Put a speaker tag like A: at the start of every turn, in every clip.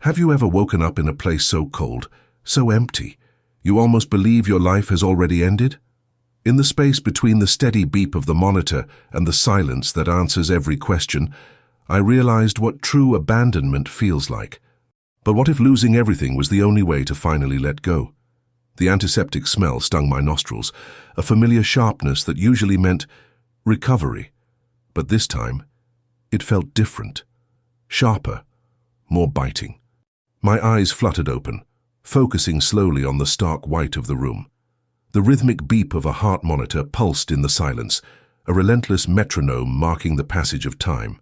A: Have you ever woken up in a place so cold, so empty, you almost believe your life has already ended? In the space between the steady beep of the monitor and the silence that answers every question, I realized what true abandonment feels like. But what if losing everything was the only way to finally let go? The antiseptic smell stung my nostrils, a familiar sharpness that usually meant recovery. But this time, it felt different, sharper, more biting. My eyes fluttered open, focusing slowly on the stark white of the room. The rhythmic beep of a heart monitor pulsed in the silence, a relentless metronome marking the passage of time.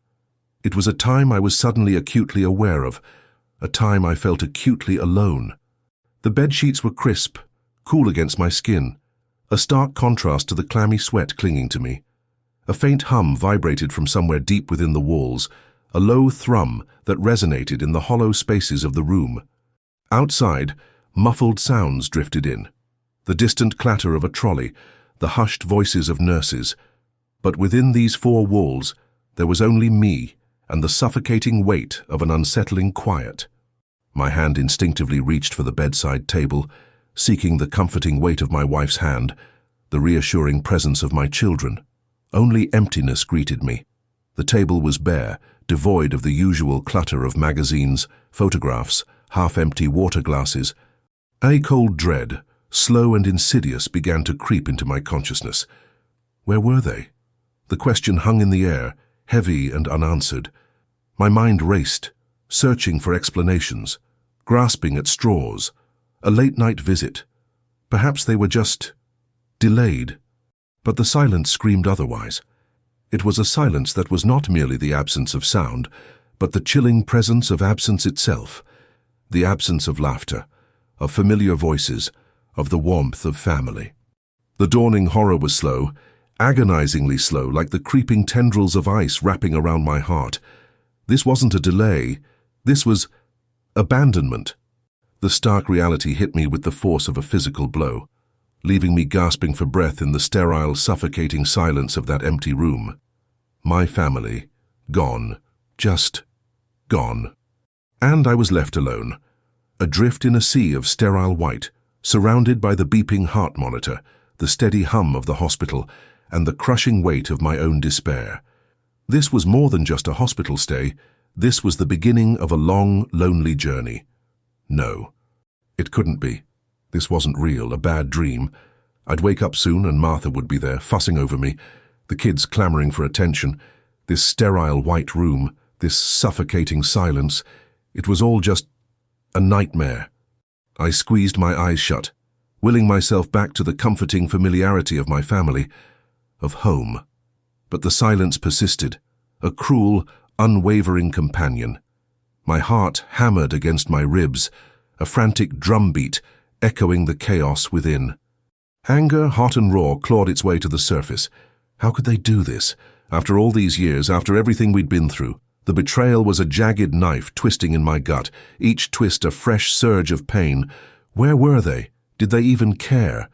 A: It was a time I was suddenly acutely aware of, a time I felt acutely alone. The bedsheets were crisp, cool against my skin, a stark contrast to the clammy sweat clinging to me. A faint hum vibrated from somewhere deep within the walls, a low thrum that resonated in the hollow spaces of the room. Outside, muffled sounds drifted in. The distant clatter of a trolley, the hushed voices of nurses. But within these four walls, there was only me and the suffocating weight of an unsettling quiet. My hand instinctively reached for the bedside table, seeking the comforting weight of my wife's hand, the reassuring presence of my children. Only emptiness greeted me. The table was bare, devoid of the usual clutter of magazines, photographs, half-empty water glasses. A cold dread, slow and insidious, began to creep into my consciousness. Where were they? The question hung in the air, heavy and unanswered. My mind raced, searching for explanations, grasping at straws. A late-night visit. Perhaps they were just delayed. But the silence screamed otherwise. It was a silence that was not merely the absence of sound, but the chilling presence of absence itself. The absence of laughter, of familiar voices, of the warmth of family. The dawning horror was slow, agonizingly slow, like the creeping tendrils of ice wrapping around my heart. This wasn't a delay. This was abandonment. The stark reality hit me with the force of a physical blow, leaving me gasping for breath in the sterile, suffocating silence of that empty room. My family, gone, just gone. And I was left alone, adrift in a sea of sterile white, surrounded by the beeping heart monitor, the steady hum of the hospital, and the crushing weight of my own despair. This was more than just a hospital stay. This was the beginning of a long, lonely journey. No, it couldn't be. This wasn't real, a bad dream. I'd wake up soon and Martha would be there, fussing over me, the kids clamoring for attention, this sterile white room, this suffocating silence. It was all just a nightmare. I squeezed my eyes shut, willing myself back to the comforting familiarity of my family, of home. But the silence persisted, a cruel, unwavering companion. My heart hammered against my ribs, a frantic drumbeat echoing the chaos within. Anger, hot and raw, clawed its way to the surface. How could they do this? After all these years, after everything we'd been through, the betrayal was a jagged knife twisting in my gut, each twist a fresh surge of pain. Where were they? Did they even care?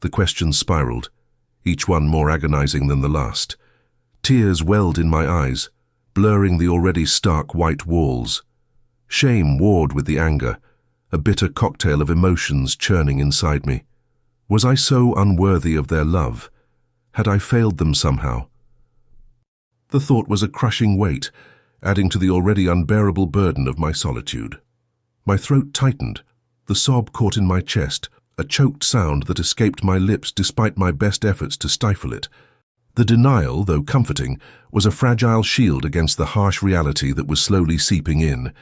A: The questions spiraled, each one more agonizing than the last. Tears welled in my eyes, blurring the already stark white walls. Shame warred with the anger, a bitter cocktail of emotions churning inside me. Was I so unworthy of their love? Had I failed them somehow? The thought was a crushing weight, adding to the already unbearable burden of my solitude. My throat tightened, the sob caught in my chest, a choked sound that escaped my lips despite my best efforts to stifle it. The denial, though comforting, was a fragile shield against the harsh reality that was slowly seeping in.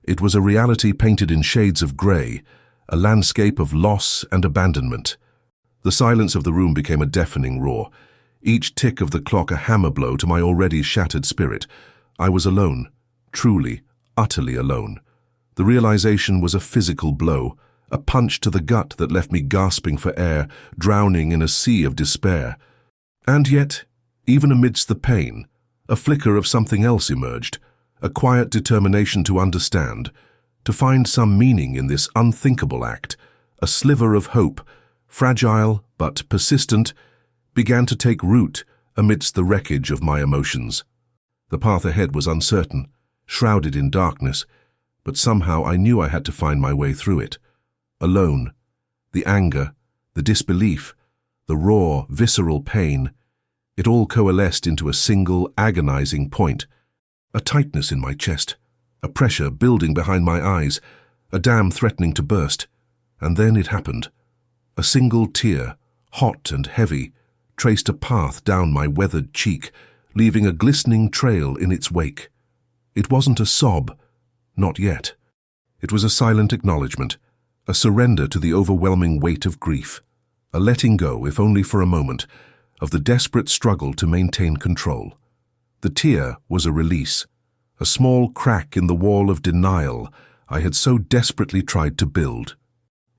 A: It was a reality painted in shades of grey, a landscape of loss and abandonment. The silence of the room became a deafening roar, each tick of the clock a hammer blow to my already shattered spirit. I was alone, truly, utterly alone. The realization was a physical blow, a punch to the gut that left me gasping for air, drowning in a sea of despair. And yet, even amidst the pain, a flicker of something else emerged, a quiet determination to understand, to find some meaning in this unthinkable act. A sliver of hope, fragile but persistent, began to take root amidst the wreckage of my emotions. The path ahead was uncertain, shrouded in darkness, but somehow I knew I had to find my way through it. Alone, the anger, the disbelief, the raw, visceral pain, it all coalesced into a single, agonizing point. A tightness in my chest, a pressure building behind my eyes, a dam threatening to burst. And then it happened. A single tear, hot and heavy, traced a path down my weathered cheek, leaving a glistening trail in its wake. It wasn't a sob, not yet. It was a silent acknowledgement, a surrender to the overwhelming weight of grief, a letting go, if only for a moment, of the desperate struggle to maintain control. The tear was a release, a small crack in the wall of denial I had so desperately tried to build.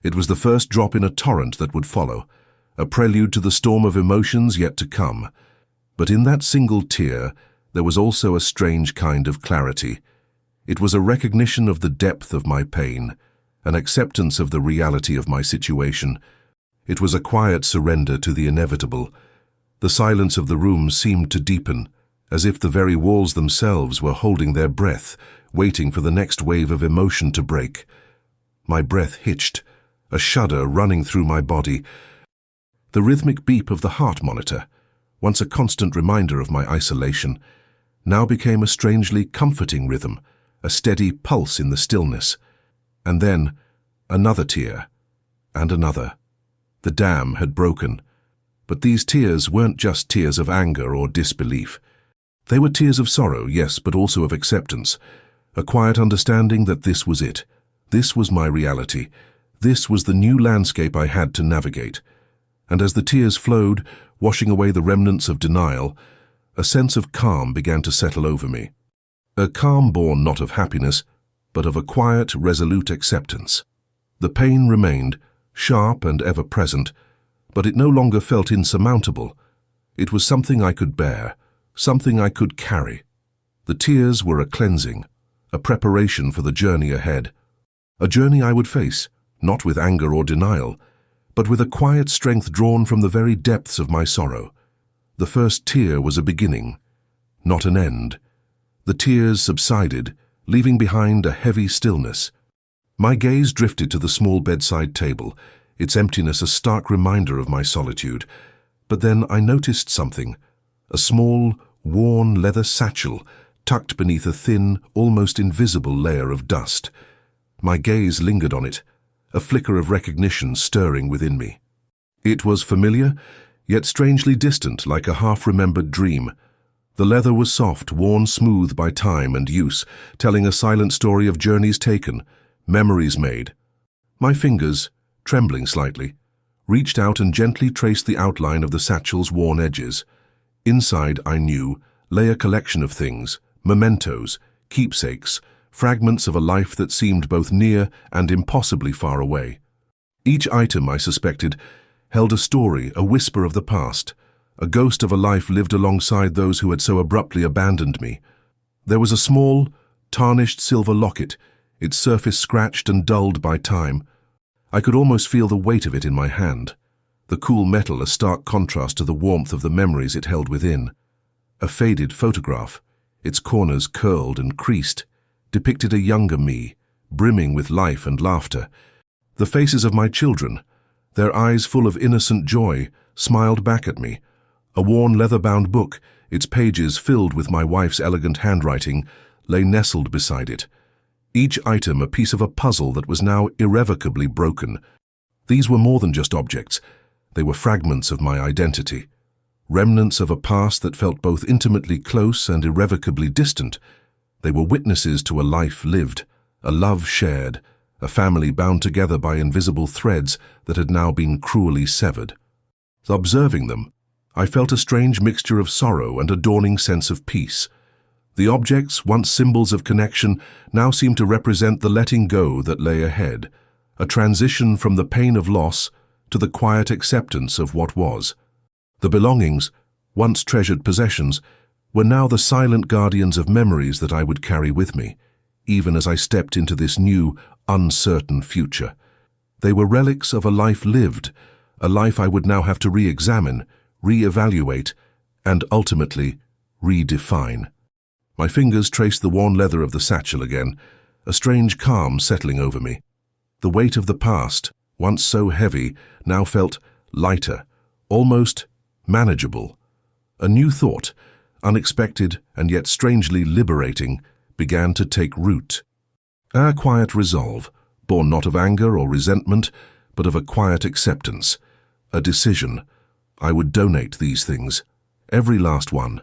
A: It was the first drop in a torrent that would follow, a prelude to the storm of emotions yet to come. But in that single tear, there was also a strange kind of clarity. It was a recognition of the depth of my pain, an acceptance of the reality of my situation. It was a quiet surrender to the inevitable. The silence of the room seemed to deepen, as if the very walls themselves were holding their breath, waiting for the next wave of emotion to break. My breath hitched, a shudder running through my body. The rhythmic beep of the heart monitor, once a constant reminder of my isolation, now became a strangely comforting rhythm, a steady pulse in the stillness. And then, another tear, and another. The dam had broken. But these tears weren't just tears of anger or disbelief. They were tears of sorrow, yes, but also of acceptance, a quiet understanding that this was it. This was my reality. This was the new landscape I had to navigate. And as the tears flowed, washing away the remnants of denial, a sense of calm began to settle over me. A calm born not of happiness, but of a quiet, resolute acceptance. The pain remained, sharp and ever-present, but it no longer felt insurmountable. It was something I could bear, something I could carry. The tears were a cleansing, a preparation for the journey ahead. A journey I would face, not with anger or denial, but with a quiet strength drawn from the very depths of my sorrow. The first tear was a beginning, not an end. The tears subsided, leaving behind a heavy stillness. My gaze drifted to the small bedside table, its emptiness a stark reminder of my solitude. But then I noticed something, a small, worn leather satchel tucked beneath a thin, almost invisible layer of dust. My gaze lingered on it, a flicker of recognition stirring within me. It was familiar, yet strangely distant, like a half-remembered dream. The leather was soft, worn smooth by time and use, telling a silent story of journeys taken, memories made. My fingers, trembling slightly, reached out and gently traced the outline of the satchel's worn edges. Inside, I knew, lay a collection of things, mementos, keepsakes, fragments of a life that seemed both near and impossibly far away. Each item, I suspected, held a story, a whisper of the past, a ghost of a life lived alongside those who had so abruptly abandoned me. There was a small, tarnished silver locket, its surface scratched and dulled by time. I could almost feel the weight of it in my hand, the cool metal a stark contrast to the warmth of the memories it held within. A faded photograph, its corners curled and creased, depicted a younger me, brimming with life and laughter. The faces of my children, their eyes full of innocent joy, smiled back at me. A worn leather-bound book, its pages filled with my wife's elegant handwriting, lay nestled beside it. Each item a piece of a puzzle that was now irrevocably broken. These were more than just objects. They were fragments of my identity, remnants of a past that felt both intimately close and irrevocably distant. They were witnesses to a life lived, a love shared, a family bound together by invisible threads that had now been cruelly severed. Observing them, I felt a strange mixture of sorrow and a dawning sense of peace. The objects, once symbols of connection, now seemed to represent the letting go that lay ahead, a transition from the pain of loss to the quiet acceptance of what was. The belongings, once treasured possessions, were now the silent guardians of memories that I would carry with me, even as I stepped into this new, uncertain future. They were relics of a life lived, a life I would now have to re-examine, re-evaluate, and ultimately redefine. My fingers traced the worn leather of the satchel again, a strange calm settling over me. The weight of the past, once so heavy, now felt lighter, almost manageable. A new thought, unexpected and yet strangely liberating, began to take root. A quiet resolve, born not of anger or resentment, but of a quiet acceptance, a decision. I would donate these things, every last one.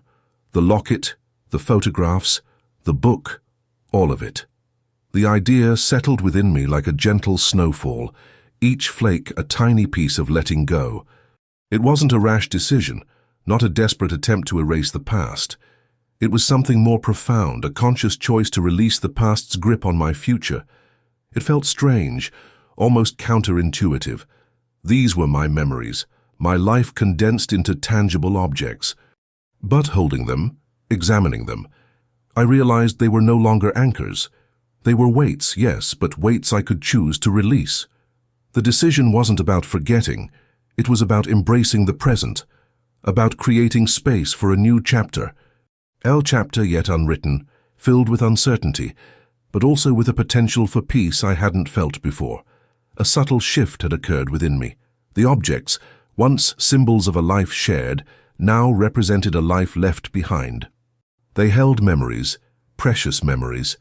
A: The locket, the photographs, the book, all of it. The idea settled within me like a gentle snowfall, each flake a tiny piece of letting go. It wasn't a rash decision, not a desperate attempt to erase the past. It was something more profound, a conscious choice to release the past's grip on my future. It felt strange, almost counterintuitive. These were my memories, my life condensed into tangible objects. But holding them, examining them, I realized they were no longer anchors. They were weights, yes, but weights I could choose to release. The decision wasn't about forgetting. It was about embracing the present, about creating space for a new chapter. A chapter yet unwritten, filled with uncertainty, but also with a potential for peace I hadn't felt before. A subtle shift had occurred within me. The objects, once symbols of a life shared, now represented a life left behind. They held memories, precious memories,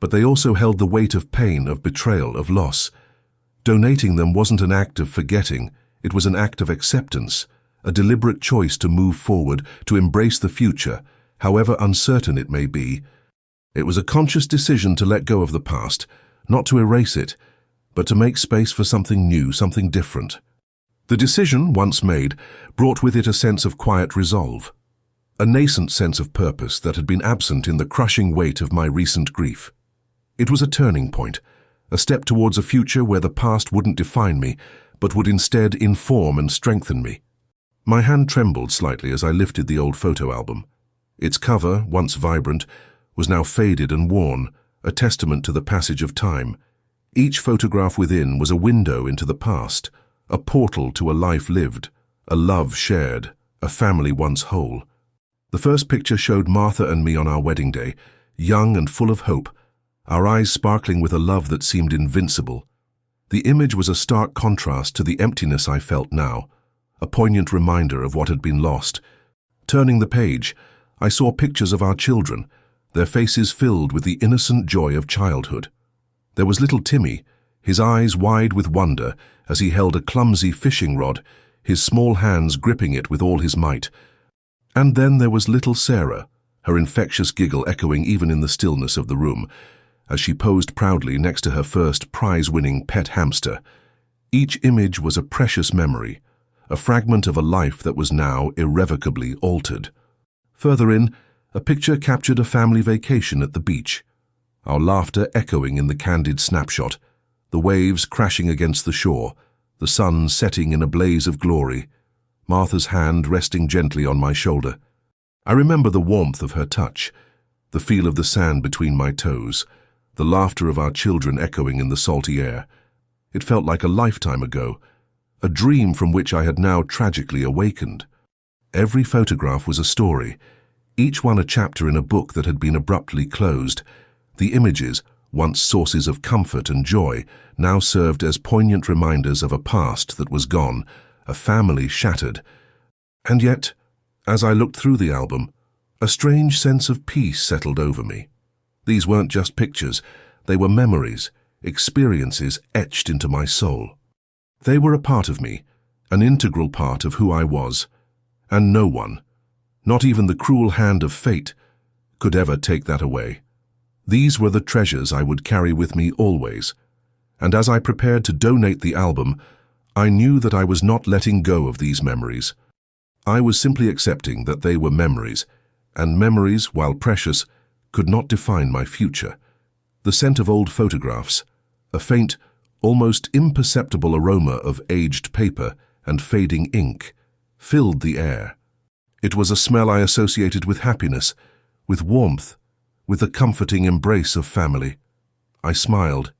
A: but they also held the weight of pain, of betrayal, of loss. Donating them wasn't an act of forgetting, it was an act of acceptance, a deliberate choice to move forward, to embrace the future, however uncertain it may be. It was a conscious decision to let go of the past, not to erase it, but to make space for something new, something different. The decision, once made, brought with it a sense of quiet resolve, a nascent sense of purpose that had been absent in the crushing weight of my recent grief. It was a turning point, a step towards a future where the past wouldn't define me, but would instead inform and strengthen me. My hand trembled slightly as I lifted the old photo album. Its cover, once vibrant, was now faded and worn, a testament to the passage of time. Each photograph within was a window into the past, a portal to a life lived, a love shared, a family once whole. The first picture showed Martha and me on our wedding day, young and full of hope, our eyes sparkling with a love that seemed invincible. The image was a stark contrast to the emptiness I felt now, a poignant reminder of what had been lost. Turning the page, I saw pictures of our children, their faces filled with the innocent joy of childhood. There was little Timmy, his eyes wide with wonder as he held a clumsy fishing rod, his small hands gripping it with all his might. And then there was little Sarah, her infectious giggle echoing even in the stillness of the room, as she posed proudly next to her first prize-winning pet hamster. Each image was a precious memory, a fragment of a life that was now irrevocably altered. Further in, a picture captured a family vacation at the beach, our laughter echoing in the candid snapshot, the waves crashing against the shore, the sun setting in a blaze of glory, Martha's hand resting gently on my shoulder. I remember the warmth of her touch, the feel of the sand between my toes, the laughter of our children echoing in the salty air. It felt like a lifetime ago, a dream from which I had now tragically awakened. Every photograph was a story, each one a chapter in a book that had been abruptly closed. The images, once sources of comfort and joy, now served as poignant reminders of a past that was gone, a family shattered. And yet, as I looked through the album, a strange sense of peace settled over me. These weren't just pictures, they were memories, experiences etched into my soul. They were a part of me, an integral part of who I was, and no one, not even the cruel hand of fate, could ever take that away. These were the treasures I would carry with me always, and as I prepared to donate the album, I knew that I was not letting go of these memories. I was simply accepting that they were memories, and memories, while precious, could not define my future. The scent of old photographs, a faint, almost imperceptible aroma of aged paper and fading ink, filled the air. It was a smell I associated with happiness, with warmth, with the comforting embrace of family. I smiled,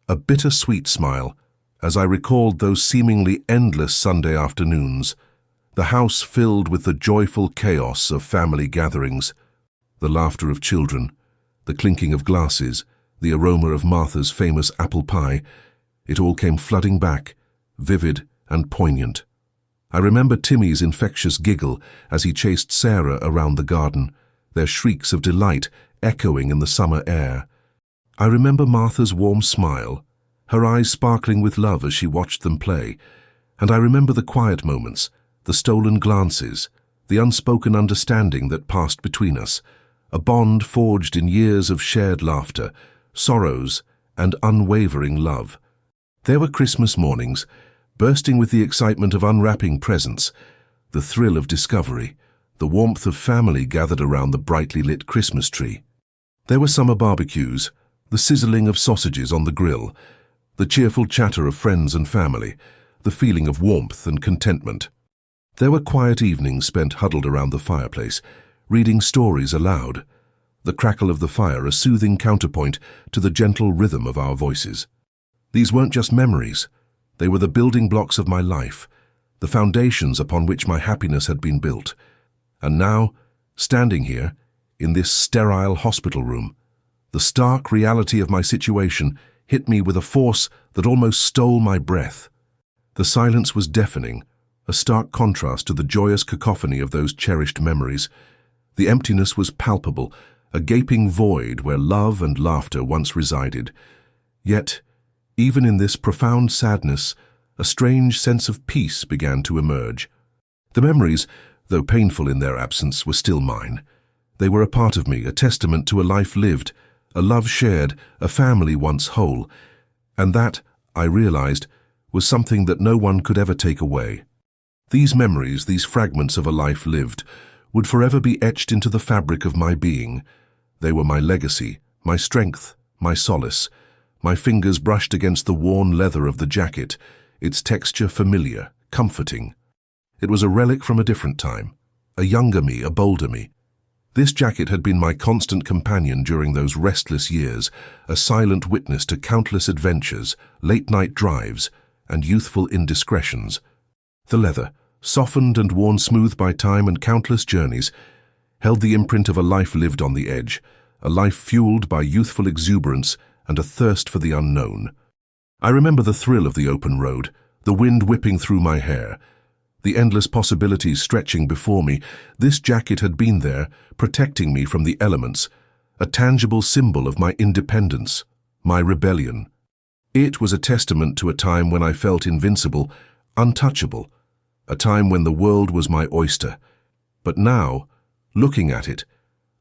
A: a bittersweet smile, as I recalled those seemingly endless Sunday afternoons, the house filled with the joyful chaos of family gatherings, the laughter of children, the clinking of glasses, the aroma of Martha's famous apple pie. It all came flooding back, vivid and poignant. I remember Timmy's infectious giggle as he chased Sarah around the garden, their shrieks of delight echoing in the summer air. I remember Martha's warm smile, her eyes sparkling with love as she watched them play, and I remember the quiet moments, the stolen glances, the unspoken understanding that passed between us, a bond forged in years of shared laughter, sorrows, and unwavering love. There were Christmas mornings, bursting with the excitement of unwrapping presents, the thrill of discovery, the warmth of family gathered around the brightly lit Christmas tree. There were summer barbecues, the sizzling of sausages on the grill, the cheerful chatter of friends and family, the feeling of warmth and contentment. There were quiet evenings spent huddled around the fireplace, reading stories aloud, the crackle of the fire a soothing counterpoint to the gentle rhythm of our voices. These weren't just memories, they were the building blocks of my life, the foundations upon which my happiness had been built. And now, standing here, in this sterile hospital room, the stark reality of my situation hit me with a force that almost stole my breath. The silence was deafening, a stark contrast to the joyous cacophony of those cherished memories. The emptiness was palpable, a gaping void where love and laughter once resided. Yet, even in this profound sadness, a strange sense of peace began to emerge. The memories, though painful in their absence, were still mine. They were a part of me, a testament to a life lived, a love shared, a family once whole. And that, I realized, was something that no one could ever take away. These memories, these fragments of a life lived, would forever be etched into the fabric of my being. They were my legacy, my strength, my solace. My fingers brushed against the worn leather of the jacket, its texture familiar, comforting. It was a relic from a different time, a younger me, a bolder me. This jacket had been my constant companion during those restless years, a silent witness to countless adventures, late-night drives, and youthful indiscretions. The leather, softened and worn smooth by time and countless journeys, held the imprint of a life lived on the edge, a life fueled by youthful exuberance and a thirst for the unknown. I remember the thrill of the open road, the wind whipping through my hair, the endless possibilities stretching before me. This jacket had been there, protecting me from the elements, a tangible symbol of my independence, my rebellion. It was a testament to a time when I felt invincible, untouchable, a time when the world was my oyster. But now, looking at it,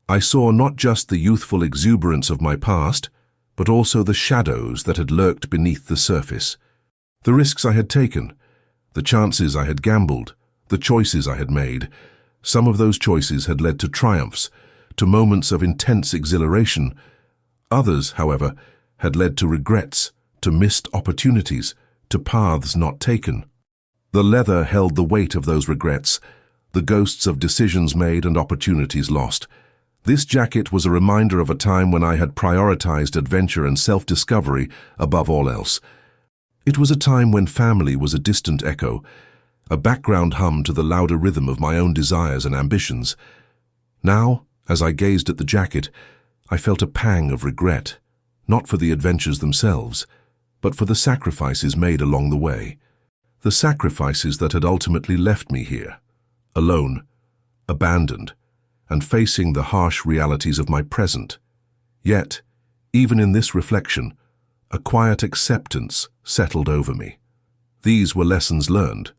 A: I saw not just the youthful exuberance of my past, but also the shadows that had lurked beneath the surface. The risks I had taken, the chances I had gambled, the choices I had made. Some of those choices had led to triumphs, to moments of intense exhilaration. Others, however, had led to regrets, to missed opportunities, to paths not taken. The leather held the weight of those regrets, the ghosts of decisions made and opportunities lost. This jacket was a reminder of a time when I had prioritized adventure and self-discovery above all else. It was a time when family was a distant echo, a background hum to the louder rhythm of my own desires and ambitions. Now, as I gazed at the jacket, I felt a pang of regret, not for the adventures themselves, but for the sacrifices made along the way. The sacrifices that had ultimately left me here, alone, abandoned, and facing the harsh realities of my present. Yet, even in this reflection, a quiet acceptance settled over me. These were lessons learned,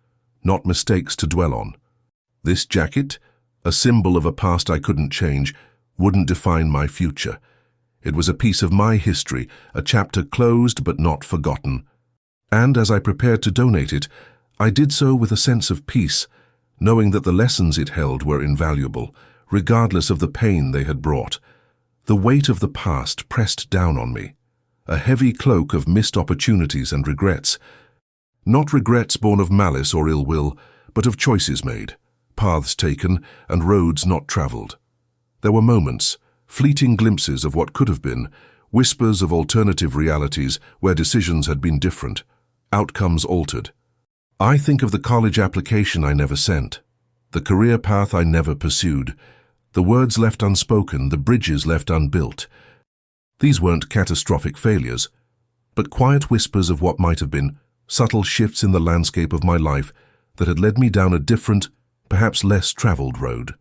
A: not mistakes to dwell on. This jacket, a symbol of a past I couldn't change, wouldn't define my future. It was a piece of my history, a chapter closed but not forgotten. And as I prepared to donate it, I did so with a sense of peace, knowing that the lessons it held were invaluable, regardless of the pain they had brought. The weight of the past pressed down on me, a heavy cloak of missed opportunities and regrets. Not regrets born of malice or ill will, but of choices made, paths taken, and roads not traveled. There were moments, fleeting glimpses of what could have been, whispers of alternative realities where decisions had been different, outcomes altered. I think of the college application I never sent, the career path I never pursued, the words left unspoken, the bridges left unbuilt. These weren't catastrophic failures, but quiet whispers of what might have been, subtle shifts in the landscape of my life that had led me down a different, perhaps less traveled road.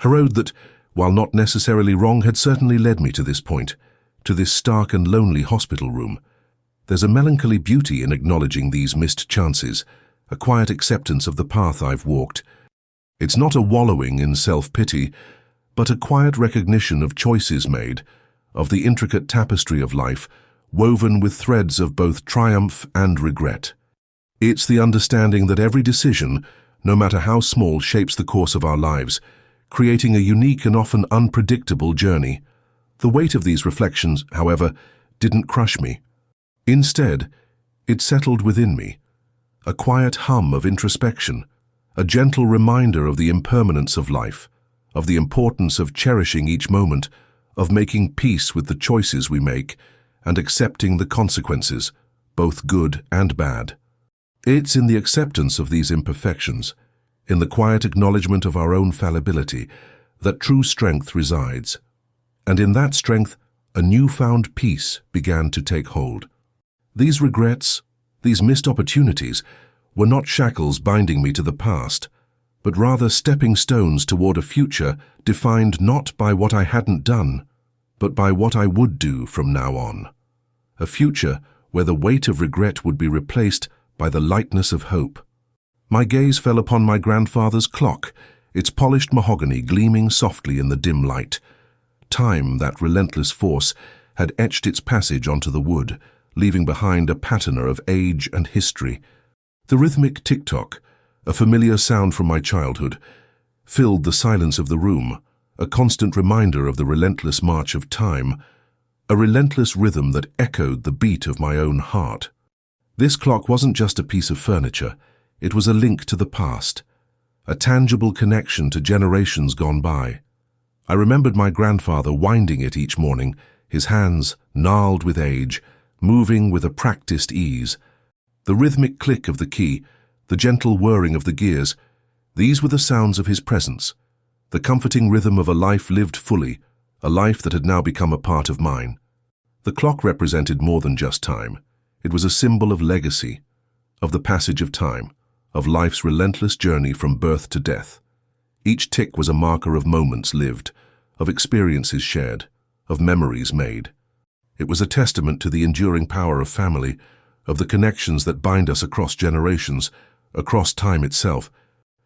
A: A road that, while not necessarily wrong, had certainly led me to this point, to this stark and lonely hospital room. There's a melancholy beauty in acknowledging these missed chances, a quiet acceptance of the path I've walked. It's not a wallowing in self-pity, but a quiet recognition of choices made, of the intricate tapestry of life, woven with threads of both triumph and regret. It's the understanding that every decision, no matter how small, shapes the course of our lives, creating a unique and often unpredictable journey. The weight of these reflections, however, didn't crush me. Instead, it settled within me, a quiet hum of introspection, a gentle reminder of the impermanence of life, of the importance of cherishing each moment, of making peace with the choices we make, and accepting the consequences, both good and bad. It's in the acceptance of these imperfections, in the quiet acknowledgement of our own fallibility, that true strength resides. And in that strength, a newfound peace began to take hold. These regrets, these missed opportunities, were not shackles binding me to the past, but rather stepping stones toward a future defined not by what I hadn't done, but by what I would do from now on. A future where the weight of regret would be replaced by the lightness of hope. My gaze fell upon my grandfather's clock, its polished mahogany gleaming softly in the dim light. Time, that relentless force, had etched its passage onto the wood, leaving behind a patina of age and history. The rhythmic tick-tock, a familiar sound from my childhood, filled the silence of the room, a constant reminder of the relentless march of time, a relentless rhythm that echoed the beat of my own heart. This clock wasn't just a piece of furniture, it was a link to the past, a tangible connection to generations gone by. I remembered my grandfather winding it each morning, his hands, gnarled with age, moving with a practiced ease. The rhythmic click of the key, the gentle whirring of the gears, these were the sounds of his presence, the comforting rhythm of a life lived fully, a life that had now become a part of mine. The clock represented more than just time. It was a symbol of legacy, of the passage of time, of life's relentless journey from birth to death. Each tick was a marker of moments lived, of experiences shared, of memories made. It was a testament to the enduring power of family, of the connections that bind us across generations, across time itself.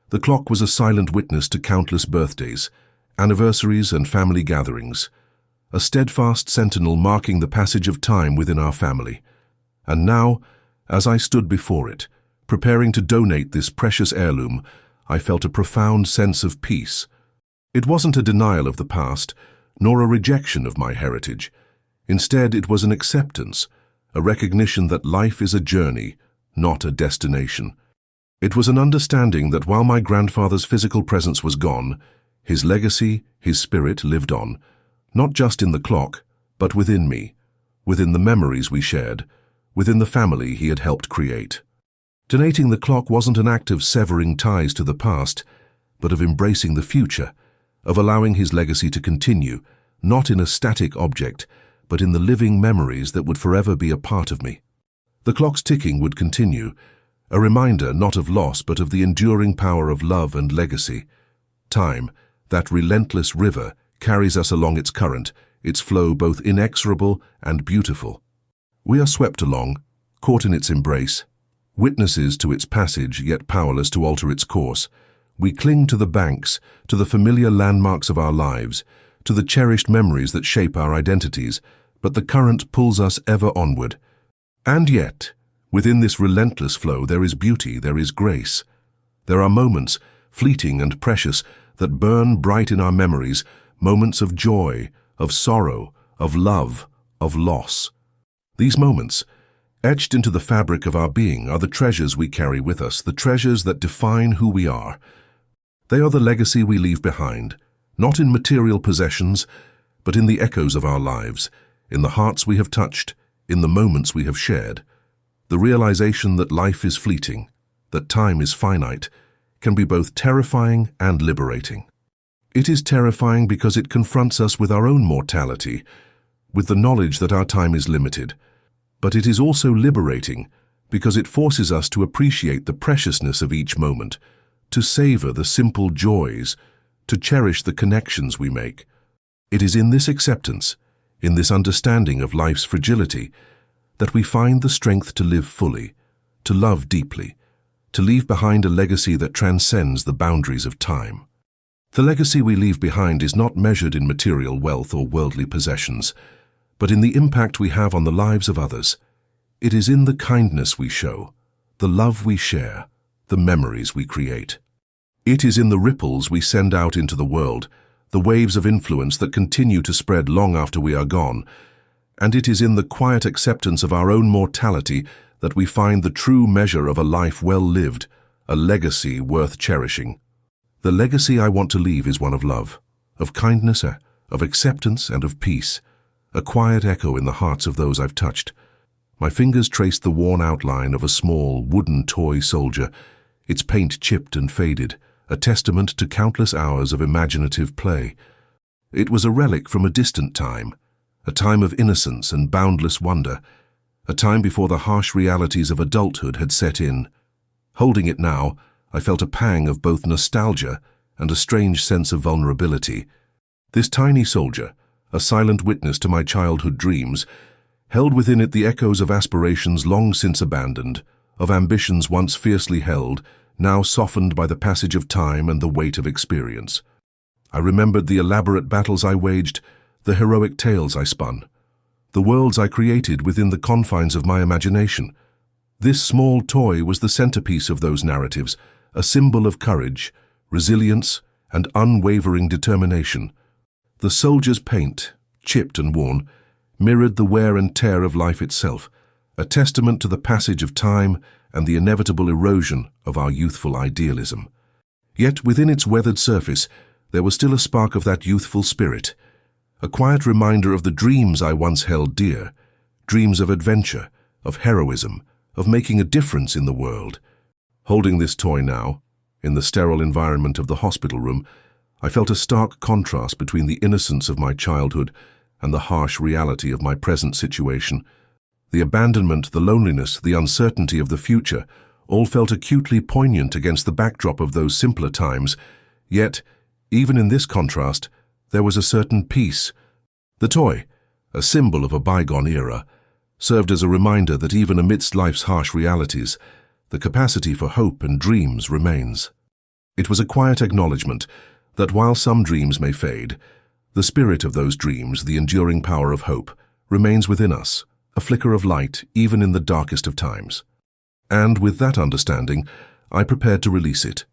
A: The clock was a silent witness to countless birthdays, anniversaries and family gatherings, a steadfast sentinel marking the passage of time within our family. And now, as I stood before it, preparing to donate this precious heirloom, I felt a profound sense of peace. It wasn't a denial of the past, nor a rejection of my heritage. Instead, it was an acceptance, a recognition that life is a journey, not a destination. It was an understanding that while my grandfather's physical presence was gone, his legacy, his spirit lived on, not just in the clock, but within me, within the memories we shared, within the family he had helped create. Donating the clock wasn't an act of severing ties to the past, but of embracing the future, of allowing his legacy to continue, not in a static object, but in the living memories that would forever be a part of me. The clock's ticking would continue, a reminder not of loss but of the enduring power of love and legacy. Time, that relentless river, carries us along its current, its flow both inexorable and beautiful. We are swept along, caught in its embrace, witnesses to its passage yet powerless to alter its course. We cling to the banks, to the familiar landmarks of our lives, to the cherished memories that shape our identities, but the current pulls us ever onward. And yet, within this relentless flow there is beauty, there is grace. There are moments, fleeting and precious, that burn bright in our memories, moments of joy, of sorrow, of love, of loss. These moments, etched into the fabric of our being, are the treasures we carry with us, the treasures that define who we are. They are the legacy we leave behind, not in material possessions, but in the echoes of our lives, in the hearts we have touched, in the moments we have shared. The realization that life is fleeting, that time is finite, can be both terrifying and liberating. It is terrifying because it confronts us with our own mortality, with the knowledge that our time is limited. But it is also liberating because it forces us to appreciate the preciousness of each moment, to savor the simple joys, to cherish the connections we make. It is in this acceptance, in this understanding of life's fragility, that we find the strength to live fully, to love deeply, to leave behind a legacy that transcends the boundaries of time. The legacy we leave behind is not measured in material wealth or worldly possessions, but in the impact we have on the lives of others. It is in the kindness we show, the love we share, the memories we create. It is in the ripples we send out into the world, the waves of influence that continue to spread long after we are gone, and it is in the quiet acceptance of our own mortality that we find the true measure of a life well lived, a legacy worth cherishing. The legacy I want to leave is one of love, of kindness, of acceptance, and of peace, a quiet echo in the hearts of those I've touched. My fingers traced the worn outline of a small, wooden toy soldier, its paint chipped and faded, a testament to countless hours of imaginative play. It was a relic from a distant time, a time of innocence and boundless wonder, a time before the harsh realities of adulthood had set in. Holding it now, I felt a pang of both nostalgia and a strange sense of vulnerability. This tiny soldier, a silent witness to my childhood dreams, held within it the echoes of aspirations long since abandoned, of ambitions once fiercely held, now softened by the passage of time and the weight of experience. I remembered the elaborate battles I waged, the heroic tales I spun, the worlds I created within the confines of my imagination. This small toy was the centerpiece of those narratives, a symbol of courage, resilience, and unwavering determination. The soldier's paint, chipped and worn, mirrored the wear and tear of life itself, a testament to the passage of time and the inevitable erosion of our youthful idealism. Yet within its weathered surface, there was still a spark of that youthful spirit, a quiet reminder of the dreams I once held dear, dreams of adventure, of heroism, of making a difference in the world. Holding this toy now, in the sterile environment of the hospital room, I felt a stark contrast between the innocence of my childhood and the harsh reality of my present situation. The abandonment, the loneliness, the uncertainty of the future all felt acutely poignant against the backdrop of those simpler times, yet, even in this contrast, there was a certain peace. The toy, a symbol of a bygone era, served as a reminder that even amidst life's harsh realities, the capacity for hope and dreams remains. It was a quiet acknowledgement that while some dreams may fade, the spirit of those dreams, the enduring power of hope, remains within us, a flicker of light even in the darkest of times. And with that understanding, I prepared to release it,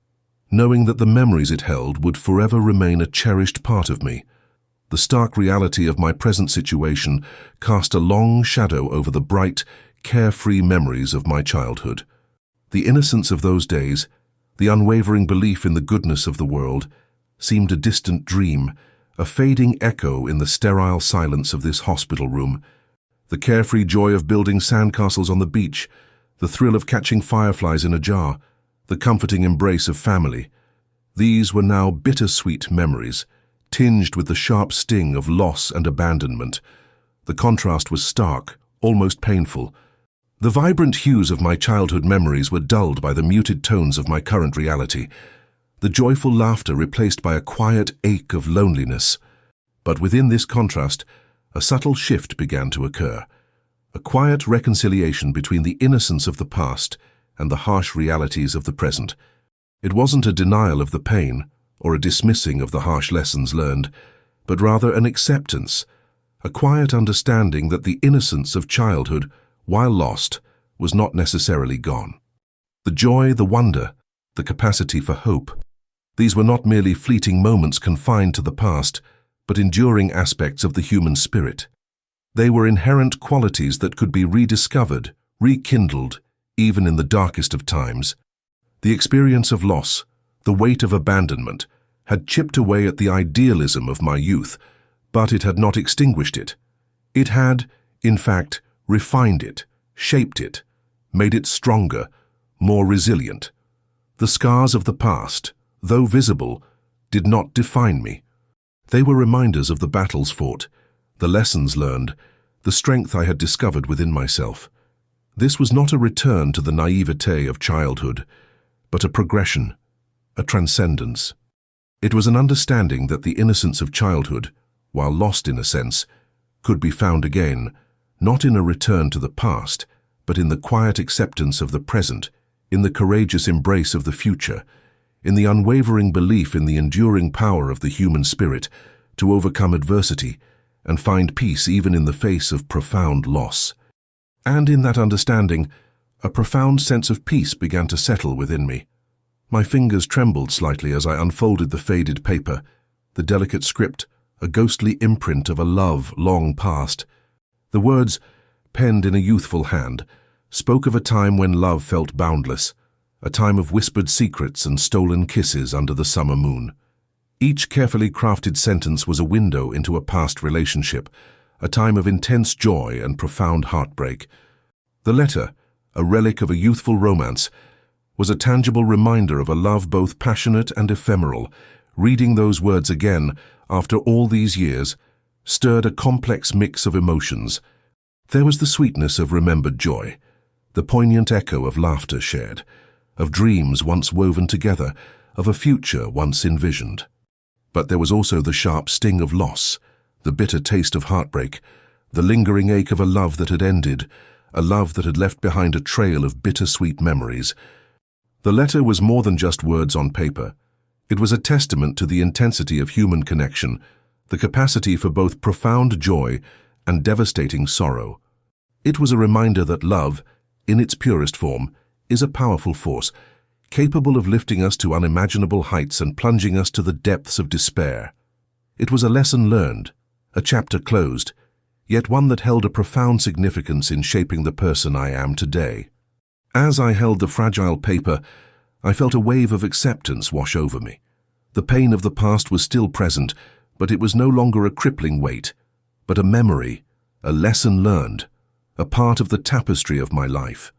A: knowing that the memories it held would forever remain a cherished part of me. The stark reality of my present situation cast a long shadow over the bright, carefree memories of my childhood. The innocence of those days, the unwavering belief in the goodness of the world, seemed a distant dream, a fading echo in the sterile silence of this hospital room. The carefree joy of building sandcastles on the beach, the thrill of catching fireflies in a jar, the comforting embrace of family. These were now bittersweet memories, tinged with the sharp sting of loss and abandonment. The contrast was stark, almost painful. The vibrant hues of my childhood memories were dulled by the muted tones of my current reality, the joyful laughter replaced by a quiet ache of loneliness. But within this contrast, a subtle shift began to occur, a quiet reconciliation between the innocence of the past and the harsh realities of the present. It wasn't a denial of the pain or a dismissing of the harsh lessons learned, but rather an acceptance, a quiet understanding that the innocence of childhood, while lost, was not necessarily gone. The joy, the wonder, the capacity for hope, these were not merely fleeting moments confined to the past, but enduring aspects of the human spirit. They were inherent qualities that could be rediscovered, rekindled, even in the darkest of times. The experience of loss, the weight of abandonment, had chipped away at the idealism of my youth, but it had not extinguished it. It had, in fact, refined it, shaped it, made it stronger, more resilient. The scars of the past, though visible, did not define me. They were reminders of the battles fought, the lessons learned, the strength I had discovered within myself. This was not a return to the naivete of childhood, but a progression, a transcendence. It was an understanding that the innocence of childhood, while lost in a sense, could be found again, not in a return to the past, but in the quiet acceptance of the present, in the courageous embrace of the future, in the unwavering belief in the enduring power of the human spirit to overcome adversity and find peace even in the face of profound loss. And in that understanding, a profound sense of peace began to settle within me. My fingers trembled slightly as I unfolded the faded paper, the delicate script, a ghostly imprint of a love long past. The words, penned in a youthful hand, spoke of a time when love felt boundless, a time of whispered secrets and stolen kisses under the summer moon. Each carefully crafted sentence was a window into a past relationship, a time of intense joy and profound heartbreak. The letter, a relic of a youthful romance, was a tangible reminder of a love both passionate and ephemeral. Reading those words again, after all these years, stirred a complex mix of emotions. There was the sweetness of remembered joy, the poignant echo of laughter shared, of dreams once woven together, of a future once envisioned. But there was also the sharp sting of loss, the bitter taste of heartbreak, the lingering ache of a love that had ended, a love that had left behind a trail of bittersweet memories. The letter was more than just words on paper. It was a testament to the intensity of human connection, the capacity for both profound joy and devastating sorrow. It was a reminder that love, in its purest form, is a powerful force, capable of lifting us to unimaginable heights and plunging us to the depths of despair. It was a lesson learned, a chapter closed, yet one that held a profound significance in shaping the person I am today. As I held the fragile paper, I felt a wave of acceptance wash over me. The pain of the past was still present, but it was no longer a crippling weight, but a memory, a lesson learned, a part of the tapestry of my life.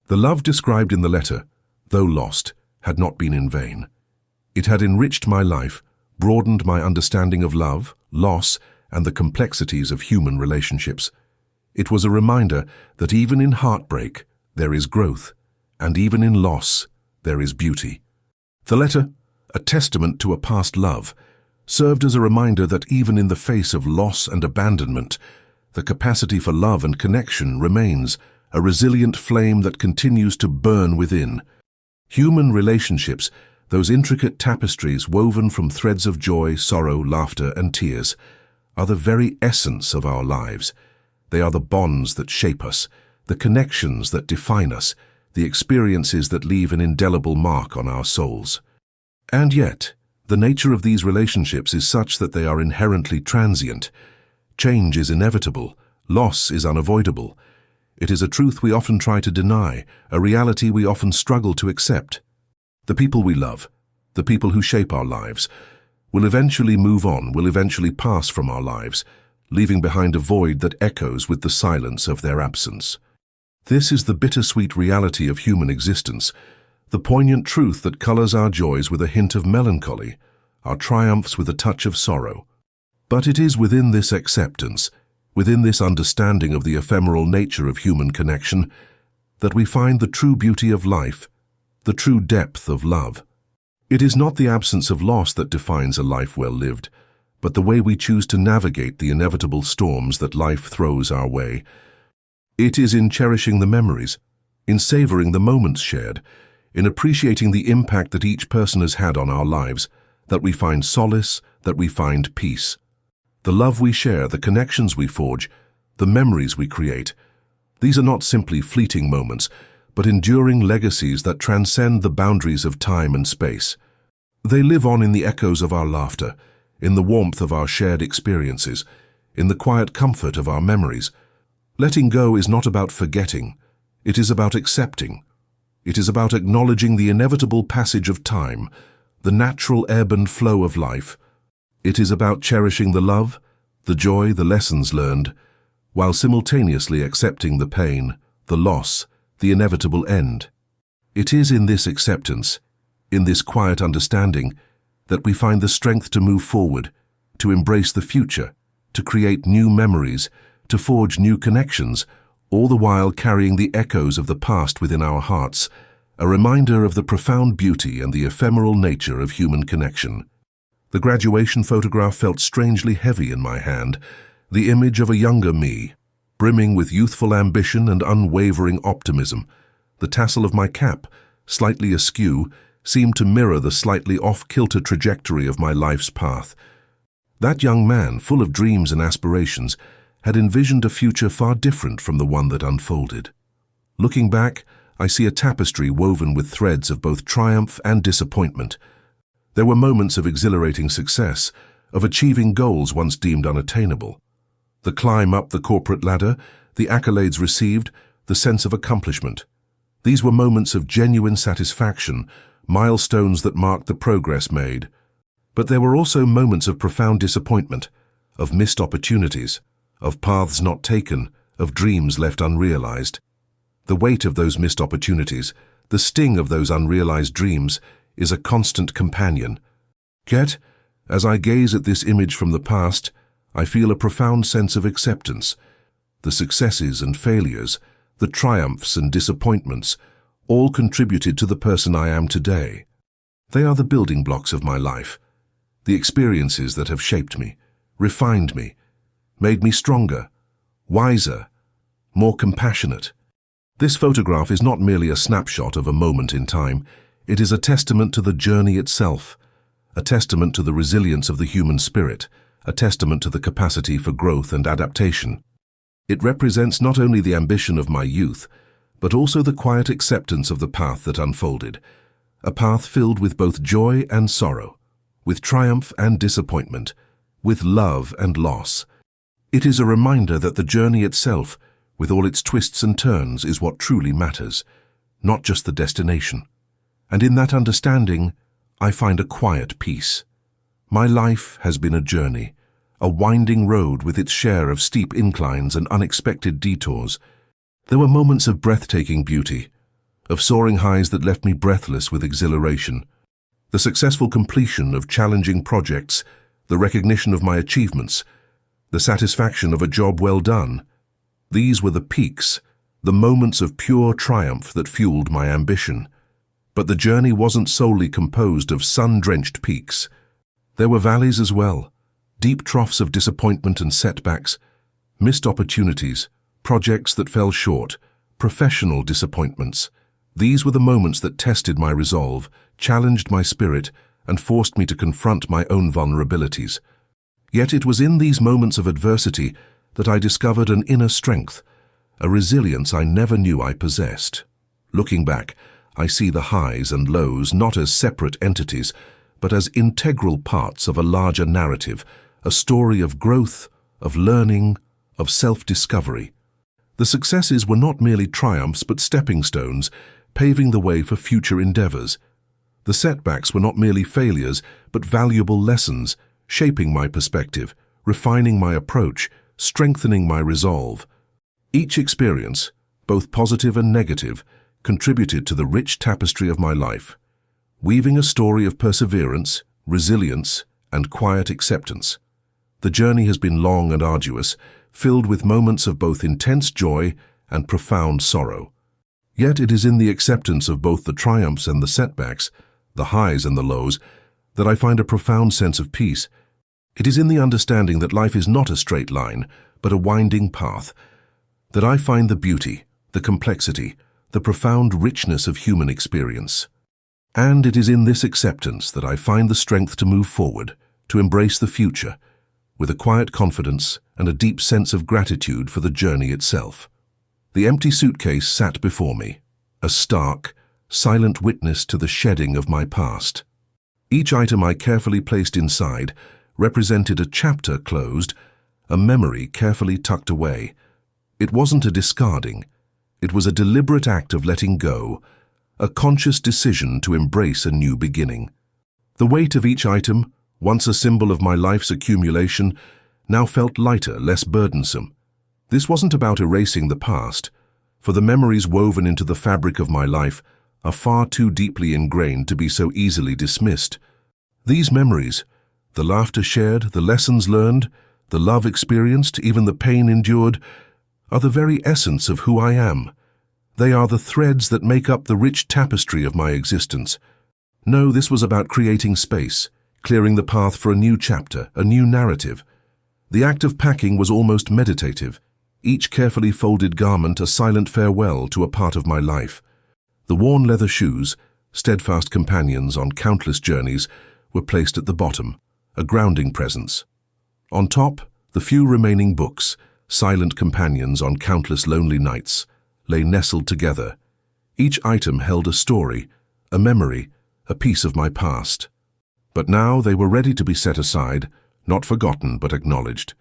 A: The love described in the letter, though lost, had not been in vain. It had enriched my life, broadened my understanding of love, loss, and the complexities of human relationships. It was a reminder that even in heartbreak, there is growth, and even in loss, there is beauty. The letter, a testament to a past love, served as a reminder that even in the face of loss and abandonment, the capacity for love and connection remains, a resilient flame that continues to burn within. Human relationships, those intricate tapestries woven from threads of joy, sorrow, laughter, and tears, are the very essence of our lives. They are the bonds that shape us, the connections that define us, the experiences that leave an indelible mark on our souls. And yet, the nature of these relationships is such that they are inherently transient. Change is inevitable, loss is unavoidable. It is a truth we often try to deny, a reality we often struggle to accept. The people we love, the people who shape our lives, will eventually move on, will eventually pass from our lives, leaving behind a void that echoes with the silence of their absence. This is the bittersweet reality of human existence, the poignant truth that colors our joys with a hint of melancholy, our triumphs with a touch of sorrow. But it is within this acceptance, within this understanding of the ephemeral nature of human connection, that we find the true beauty of life, the true depth of love. It is not the absence of loss that defines a life well lived, but the way we choose to navigate the inevitable storms that life throws our way. It is in cherishing the memories, in savoring the moments shared, in appreciating the impact that each person has had on our lives, that we find solace, that we find peace. The love we share, the connections we forge, the memories we create, these are not simply fleeting moments, but enduring legacies that transcend the boundaries of time and space. They live on in the echoes of our laughter, in the warmth of our shared experiences, in the quiet comfort of our memories. Letting go is not about forgetting, it is about accepting. It is about acknowledging the inevitable passage of time, the natural ebb and flow of life. It is about cherishing the love, the joy, the lessons learned, while simultaneously accepting the pain, the loss, the inevitable end. It is in this acceptance, in this quiet understanding, that we find the strength to move forward, to embrace the future, to create new memories, to forge new connections, all the while carrying the echoes of the past within our hearts, a reminder of the profound beauty and the ephemeral nature of human connection. The graduation photograph felt strangely heavy in my hand, the image of a younger me, brimming with youthful ambition and unwavering optimism. The tassel of my cap, slightly askew, seemed to mirror the slightly off-kilter trajectory of my life's path. That young man, full of dreams and aspirations, had envisioned a future far different from the one that unfolded. Looking back, I see a tapestry woven with threads of both triumph and disappointment. There were moments of exhilarating success, of achieving goals once deemed unattainable. The climb up the corporate ladder, the accolades received, the sense of accomplishment. These were moments of genuine satisfaction, milestones that marked the progress made. But there were also moments of profound disappointment, of missed opportunities, of paths not taken, of dreams left unrealized. The weight of those missed opportunities, the sting of those unrealized dreams, is a constant companion. Yet, as I gaze at this image from the past, I feel a profound sense of acceptance. The successes and failures, the triumphs and disappointments, all contributed to the person I am today. They are the building blocks of my life, the experiences that have shaped me, refined me, made me stronger, wiser, more compassionate. This photograph is not merely a snapshot of a moment in time. It is a testament to the journey itself, a testament to the resilience of the human spirit, a testament to the capacity for growth and adaptation. It represents not only the ambition of my youth, but also the quiet acceptance of the path that unfolded, a path filled with both joy and sorrow, with triumph and disappointment, with love and loss. It is a reminder that the journey itself, with all its twists and turns, is what truly matters, not just the destination. And in that understanding, I find a quiet peace. My life has been a journey, a winding road with its share of steep inclines and unexpected detours. There were moments of breathtaking beauty, of soaring highs that left me breathless with exhilaration. The successful completion of challenging projects, the recognition of my achievements, the satisfaction of a job well done. These were the peaks, the moments of pure triumph that fueled my ambition. But the journey wasn't solely composed of sun-drenched peaks. There were valleys as well, deep troughs of disappointment and setbacks, missed opportunities, projects that fell short, professional disappointments. These were the moments that tested my resolve, challenged my spirit, and forced me to confront my own vulnerabilities. Yet it was in these moments of adversity that I discovered an inner strength, a resilience I never knew I possessed. Looking back, I see the highs and lows not as separate entities, but as integral parts of a larger narrative, a story of growth, of learning, of self-discovery. The successes were not merely triumphs but stepping stones, paving the way for future endeavors. The setbacks were not merely failures but valuable lessons, shaping my perspective, refining my approach, strengthening my resolve. Each experience, both positive and negative, contributed to the rich tapestry of my life, weaving a story of perseverance, resilience, and quiet acceptance. The journey has been long and arduous, filled with moments of both intense joy and profound sorrow. Yet it is in the acceptance of both the triumphs and the setbacks, the highs and the lows, that I find a profound sense of peace. It is in the understanding that life is not a straight line, but a winding path, that I find the beauty, the complexity, the profound richness of human experience. And it is in this acceptance that I find the strength to move forward, to embrace the future, with a quiet confidence and a deep sense of gratitude for the journey itself. The empty suitcase sat before me, a stark, silent witness to the shedding of my past. Each item I carefully placed inside represented a chapter closed, a memory carefully tucked away. It wasn't a discarding. It was a deliberate act of letting go, a conscious decision to embrace a new beginning. The weight of each item, once a symbol of my life's accumulation, now felt lighter, less burdensome. This wasn't about erasing the past, for the memories woven into the fabric of my life are far too deeply ingrained to be so easily dismissed. These memories, the laughter shared, the lessons learned, the love experienced, even the pain endured, are the very essence of who I am. They are the threads that make up the rich tapestry of my existence. No, this was about creating space, clearing the path for a new chapter, a new narrative. The act of packing was almost meditative, each carefully folded garment a silent farewell to a part of my life. The worn leather shoes, steadfast companions on countless journeys, were placed at the bottom, a grounding presence. On top, the few remaining books, silent companions on countless lonely nights, lay nestled together. Each item held a story, a memory, a piece of my past. But now they were ready to be set aside, not forgotten but acknowledged,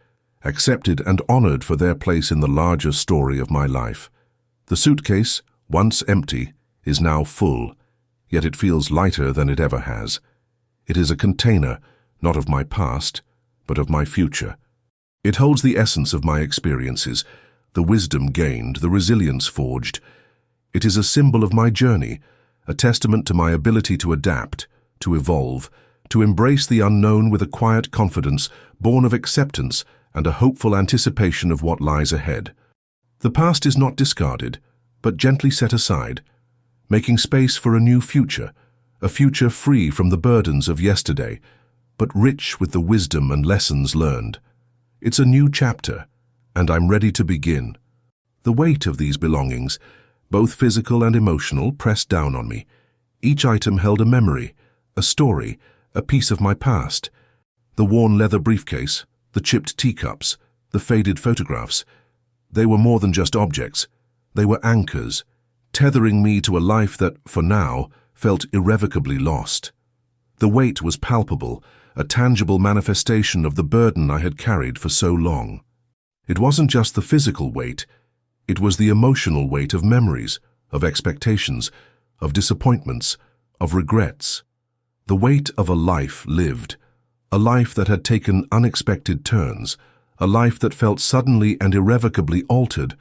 A: accepted and honored for their place in the larger story of my life. The suitcase, once empty, is now full, yet it feels lighter than it ever has. It is a container, not of my past, but of my future. It holds the essence of my experiences, the wisdom gained, the resilience forged. It is a symbol of my journey, a testament to my ability to adapt, to evolve, to embrace the unknown with a quiet confidence born of acceptance and a hopeful anticipation of what lies ahead. The past is not discarded, but gently set aside, making space for a new future, a future free from the burdens of yesterday, but rich with the wisdom and lessons learned. It's a new chapter, and I'm ready to begin. The weight of these belongings, both physical and emotional, pressed down on me. Each item held a memory, a story, a piece of my past. The worn leather briefcase, the chipped teacups, the faded photographs. They were more than just objects. They were anchors, tethering me to a life that, for now, felt irrevocably lost. The weight was palpable, a tangible manifestation of the burden I had carried for so long. It wasn't just the physical weight, it was the emotional weight of memories, of expectations, of disappointments, of regrets. The weight of a life lived, a life that had taken unexpected turns, a life that felt suddenly and irrevocably altered,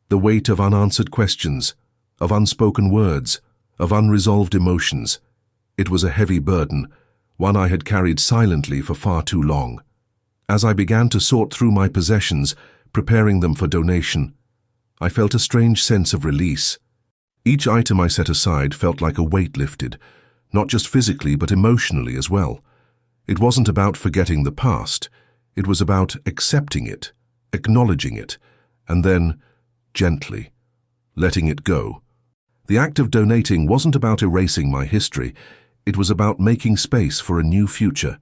A: the weight of unanswered questions, of unspoken words, of unresolved emotions. It was a heavy burden, one I had carried silently for far too long. As I began to sort through my possessions, preparing them for donation, I felt a strange sense of release. Each item I set aside felt like a weight lifted, not just physically but emotionally as well. It wasn't about forgetting the past, it was about accepting it, acknowledging it, and then, gently, letting it go. The act of donating wasn't about erasing my history, it was about making space for a new future.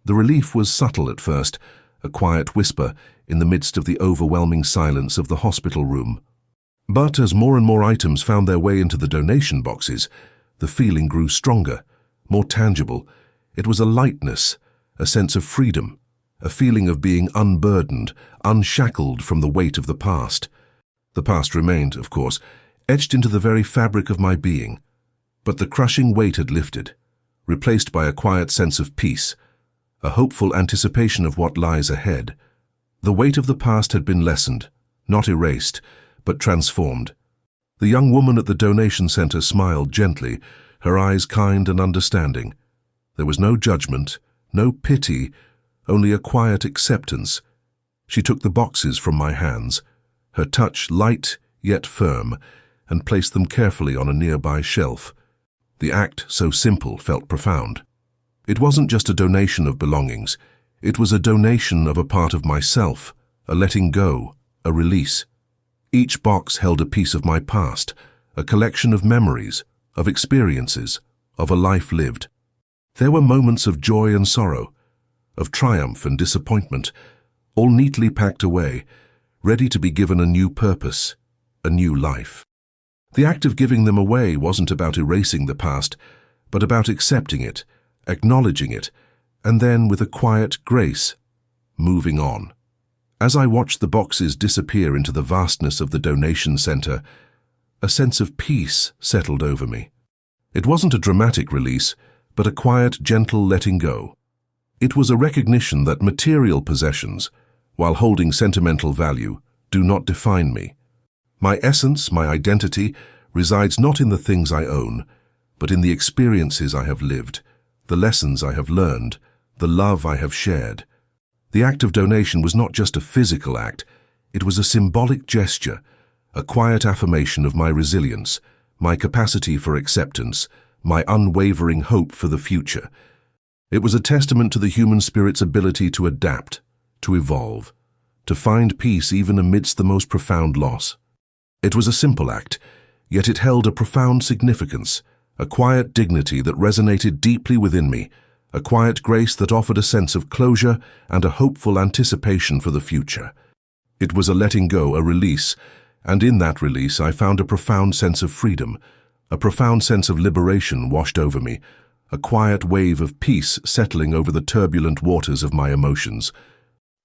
A: The relief was subtle at first, a quiet whisper in the midst of the overwhelming silence of the hospital room. But as more and more items found their way into the donation boxes, the feeling grew stronger, more tangible. It was a lightness, a sense of freedom, a feeling of being unburdened, unshackled from the weight of the past. The past remained, of course, etched into the very fabric of my being, but the crushing weight had lifted, replaced by a quiet sense of peace, a hopeful anticipation of what lies ahead. The weight of the past had been lessened, not erased, but transformed. The young woman at the donation center smiled gently, her eyes kind and understanding. There was no judgment, no pity, only a quiet acceptance. She took the boxes from my hands, her touch light yet firm, and placed them carefully on a nearby shelf. The act, so simple, felt profound. It wasn't just a donation of belongings. It was a donation of a part of myself, a letting go, a release. Each box held a piece of my past, a collection of memories, of experiences, of a life lived. There were moments of joy and sorrow, of triumph and disappointment, all neatly packed away, ready to be given a new purpose, a new life. The act of giving them away wasn't about erasing the past, but about accepting it, acknowledging it, and then, with a quiet grace, moving on. As I watched the boxes disappear into the vastness of the donation center, a sense of peace settled over me. It wasn't a dramatic release, but a quiet, gentle letting go. It was a recognition that material possessions, while holding sentimental value, do not define me. My essence, my identity, resides not in the things I own, but in the experiences I have lived, the lessons I have learned, the love I have shared. The act of donation was not just a physical act, it was a symbolic gesture, a quiet affirmation of my resilience, my capacity for acceptance, my unwavering hope for the future. It was a testament to the human spirit's ability to adapt, to evolve, to find peace even amidst the most profound loss. It was a simple act, yet it held a profound significance, a quiet dignity that resonated deeply within me, a quiet grace that offered a sense of closure and a hopeful anticipation for the future. It was a letting go, a release, and in that release I found a profound sense of freedom, a profound sense of liberation washed over me, a quiet wave of peace settling over the turbulent waters of my emotions.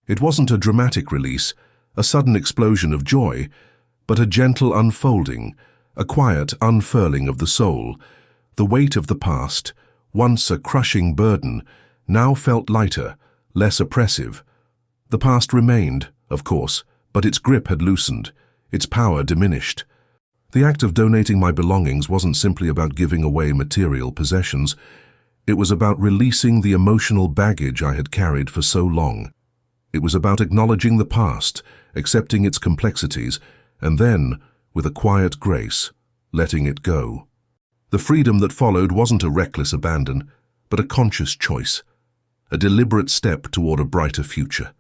A: It wasn't a dramatic release, a sudden explosion of joy, but a gentle unfolding, a quiet unfurling of the soul. The weight of the past, once a crushing burden, now felt lighter, less oppressive. The past remained, of course, but its grip had loosened, its power diminished. The act of donating my belongings wasn't simply about giving away material possessions. It was about releasing the emotional baggage I had carried for so long. It was about acknowledging the past, accepting its complexities, and then, with a quiet grace, letting it go. The freedom that followed wasn't a reckless abandon, but a conscious choice, a deliberate step toward a brighter future.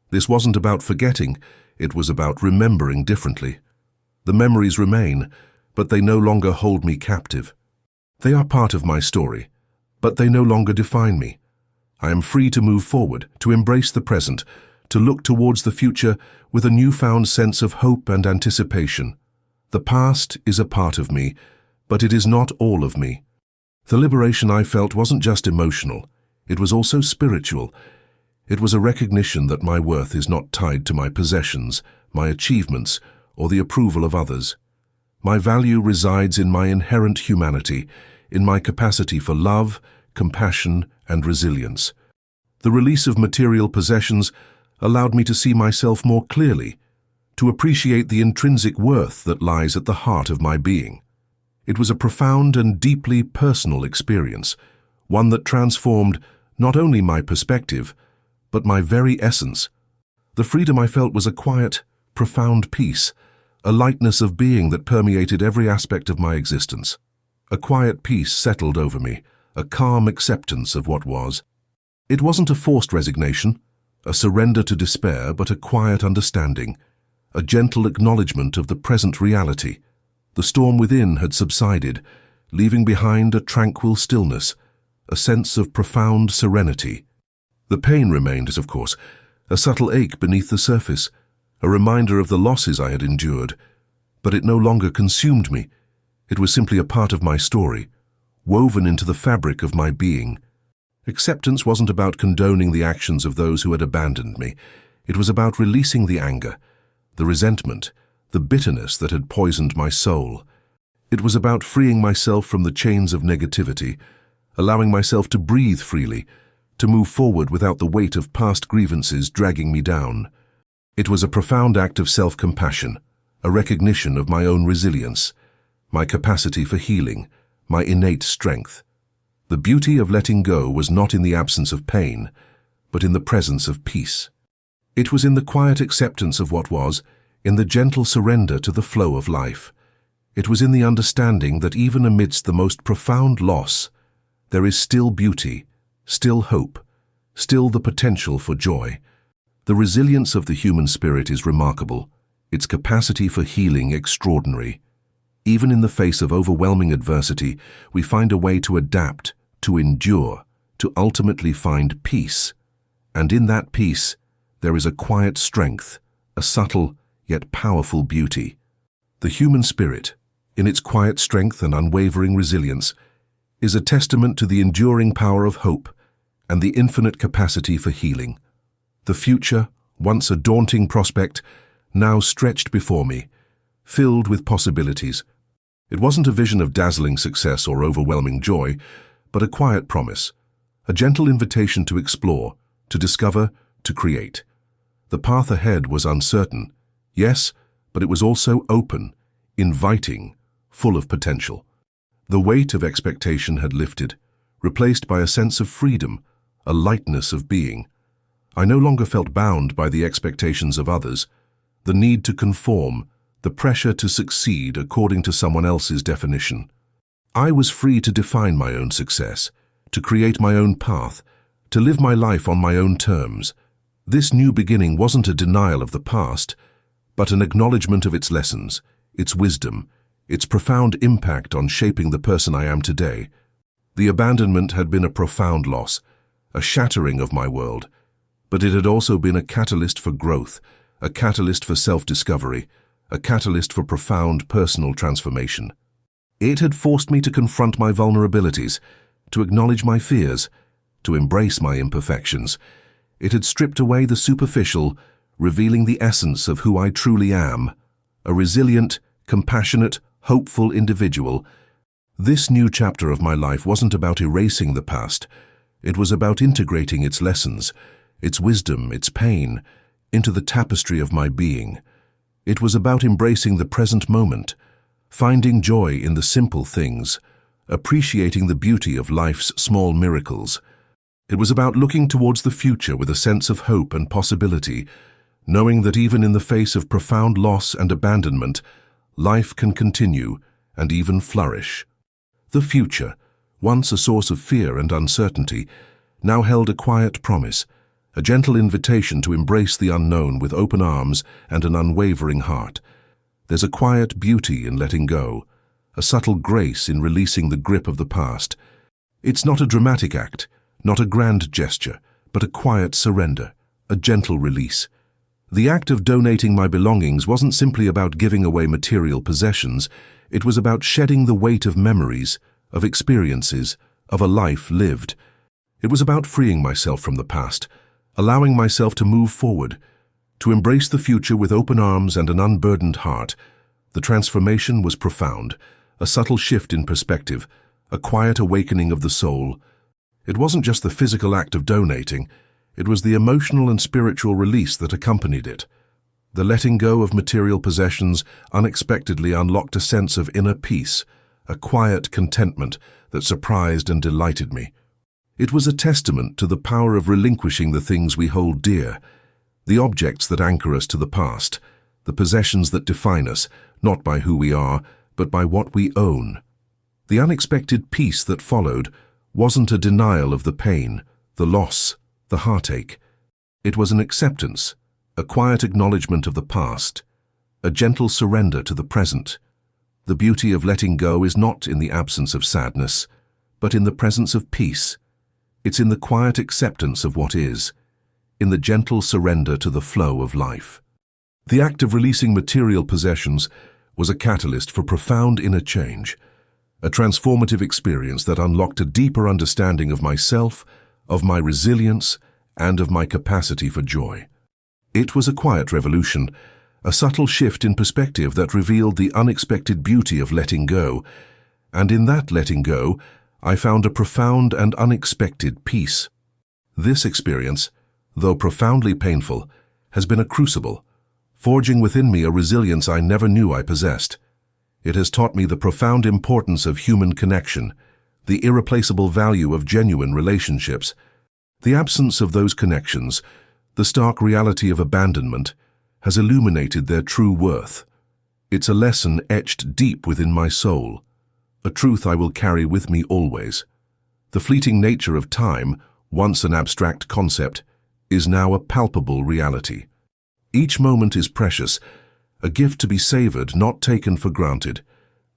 A: This wasn't about forgetting, it was about remembering differently. The memories remain, but they no longer hold me captive. They are part of my story, but they no longer define me. I am free to move forward, to embrace the present, to look towards the future with a newfound sense of hope and anticipation. The past is a part of me, but it is not all of me. The liberation I felt wasn't just emotional, it was also spiritual. It was a recognition that my worth is not tied to my possessions, my achievements, or the approval of others. My value resides in my inherent humanity, in my capacity for love, compassion, and resilience. The release of material possessions allowed me to see myself more clearly, to appreciate the intrinsic worth that lies at the heart of my being. It was a profound and deeply personal experience, one that transformed not only my perspective, but my very essence. The freedom I felt was a quiet, profound peace, a lightness of being that permeated every aspect of my existence. A quiet peace settled over me, a calm acceptance of what was. It wasn't a forced resignation, a surrender to despair, but a quiet understanding, a gentle acknowledgement of the present reality. The storm within had subsided, leaving behind a tranquil stillness, a sense of profound serenity. The pain remained, of course, a subtle ache beneath the surface, a reminder of the losses I had endured, but it no longer consumed me. It was simply a part of my story, woven into the fabric of my being. Acceptance wasn't about condoning the actions of those who had abandoned me. It was about releasing the anger, the resentment, the bitterness that had poisoned my soul. It was about freeing myself from the chains of negativity, allowing myself to breathe freely, to move forward without the weight of past grievances dragging me down. It was a profound act of self-compassion, a recognition of my own resilience, my capacity for healing, my innate strength. The beauty of letting go was not in the absence of pain, but in the presence of peace. It was in the quiet acceptance of what was, in the gentle surrender to the flow of life. It was in the understanding that even amidst the most profound loss, there is still beauty, still hope, still the potential for joy. The resilience of the human spirit is remarkable, its capacity for healing extraordinary. Even in the face of overwhelming adversity, we find a way to adapt, to endure, to ultimately find peace. And in that peace, there is a quiet strength, a subtle yet powerful beauty. The human spirit, in its quiet strength and unwavering resilience, is a testament to the enduring power of hope and the infinite capacity for healing. The future, once a daunting prospect, now stretched before me, filled with possibilities. It wasn't a vision of dazzling success or overwhelming joy, but a quiet promise, a gentle invitation to explore, to discover, to create. The path ahead was uncertain, yes, but it was also open, inviting, full of potential. The weight of expectation had lifted, replaced by a sense of freedom, a lightness of being. I no longer felt bound by the expectations of others, the need to conform, the pressure to succeed according to someone else's definition. I was free to define my own success, to create my own path, to live my life on my own terms. This new beginning wasn't a denial of the past, but an acknowledgement of its lessons, its wisdom, its profound impact on shaping the person I am today. The abandonment had been a profound loss, a shattering of my world, but it had also been a catalyst for growth, a catalyst for self-discovery, a catalyst for profound personal transformation. It had forced me to confront my vulnerabilities, to acknowledge my fears, to embrace my imperfections. It had stripped away the superficial, revealing the essence of who I truly am, a resilient, compassionate, hopeful individual. This new chapter of my life wasn't about erasing the past. It was about integrating its lessons, its wisdom, its pain, into the tapestry of my being. It was about embracing the present moment, finding joy in the simple things, appreciating the beauty of life's small miracles. It was about looking towards the future with a sense of hope and possibility, knowing that even in the face of profound loss and abandonment, life can continue and even flourish. The future, once a source of fear and uncertainty, now held a quiet promise, a gentle invitation to embrace the unknown with open arms and an unwavering heart. There's a quiet beauty in letting go, a subtle grace in releasing the grip of the past. It's not a dramatic act, not a grand gesture, but a quiet surrender, a gentle release. The act of donating my belongings wasn't simply about giving away material possessions. It was about shedding the weight of memories, of experiences, of a life lived. It was about freeing myself from the past, allowing myself to move forward, to embrace the future with open arms and an unburdened heart. The transformation was profound, a subtle shift in perspective, a quiet awakening of the soul. It wasn't just the physical act of donating, it was the emotional and spiritual release that accompanied it. The letting go of material possessions unexpectedly unlocked a sense of inner peace, a quiet contentment that surprised and delighted me. It was a testament to the power of relinquishing the things we hold dear, the objects that anchor us to the past, the possessions that define us, not by who we are, but by what we own. The unexpected peace that followed wasn't a denial of the pain, the loss, the heartache. It was an acceptance, a quiet acknowledgement of the past, a gentle surrender to the present. The beauty of letting go is not in the absence of sadness, but in the presence of peace. It's in the quiet acceptance of what is, in the gentle surrender to the flow of life. The act of releasing material possessions was a catalyst for profound inner change, a transformative experience that unlocked a deeper understanding of myself, of my resilience, and of my capacity for joy. It was a quiet revolution, a subtle shift in perspective that revealed the unexpected beauty of letting go, and in that letting go, I found a profound and unexpected peace. This experience, though profoundly painful, has been a crucible, forging within me a resilience I never knew I possessed. It has taught me the profound importance of human connection, the irreplaceable value of genuine relationships. The absence of those connections, the stark reality of abandonment, has illuminated their true worth. It's a lesson etched deep within my soul, a truth I will carry with me always. The fleeting nature of time, once an abstract concept, is now a palpable reality. Each moment is precious, a gift to be savored, not taken for granted.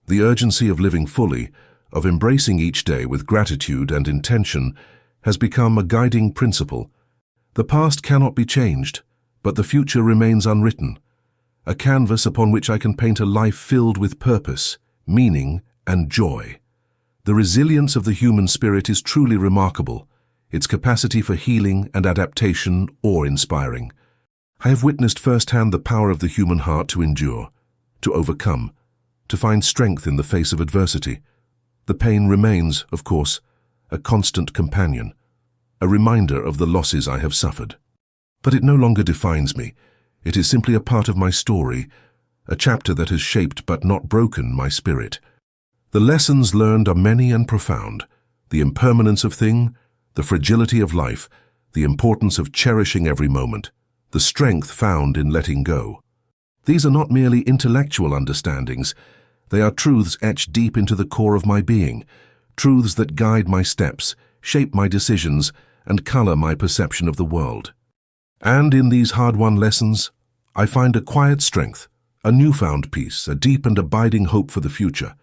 A: The urgency of living fully, of embracing each day with gratitude and intention, has become a guiding principle. The past cannot be changed, but the future remains unwritten, a canvas upon which I can paint a life filled with purpose, meaning, and joy. The resilience of the human spirit is truly remarkable, its capacity for healing and adaptation awe-inspiring. I have witnessed firsthand the power of the human heart to endure, to overcome, to find strength in the face of adversity. The pain remains, of course, a constant companion, a reminder of the losses I have suffered. But it no longer defines me. It is simply a part of my story, a chapter that has shaped but not broken my spirit. The lessons learned are many and profound. The impermanence of thing, the fragility of life, the importance of cherishing every moment, the strength found in letting go. These are not merely intellectual understandings. They are truths etched deep into the core of my being, truths that guide my steps, shape my decisions, and color my perception of the world. And in these hard-won lessons, I find a quiet strength, a newfound peace, a deep and abiding hope for the future.